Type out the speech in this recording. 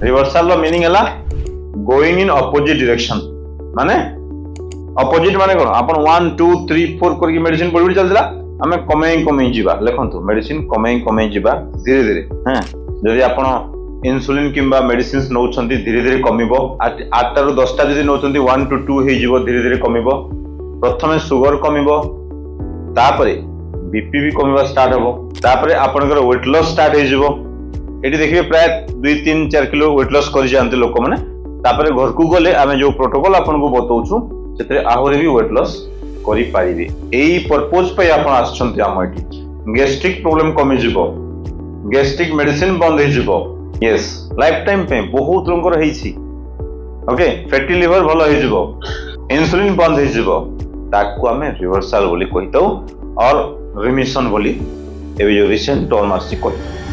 reversal रो meaning हैला going in opposite direction माने opposite माने कोन आपण 1 2 3 4 करके मेडिसिन पढि चलतला हमें कमेई जीवा लिखंतु मेडिसिन कमेई जीवा धीरे धीरे हैं जदि आपण इन्सुलिन किंबा मेडिसिन नौछंती धीरे धीरे कमिबो 8 रु 10 टा जदि नौछंती 1 to 2 हे जीवो धीरे धीरे कमिबो प्रथमे सुगर कमिबो तापरे बीपी भी कमिबा स्टार्ट हबो तापरे आपनकर वेट लॉस स्टार्ट हे जीवो एटी देखिबे प्राय 2 3 4 किलो वेट लॉस करि जानते लोक माने तापरे घर को गले आमे जो प्रोटोकॉल आपन को बतौछु सेते आहुरे भी वेट लॉस करि पारिबे एई पर्पस पे आपन आछंती हम एटी गैस्ट्रिक प्रॉब्लम कमि जीवो गैस्ट्रिक मेडिसिन बंद हे जीवो यस लाइफ टाइम पे बहुत रंगर हेछि ओके फैटी लिवर भलो हे जीवो इंसुलिन बंद हे जीवो ताकू आमे रिवर्सल बोली कहितौ और रिमिशन बोली एबे जो रिसेंट टर्म आसी कहि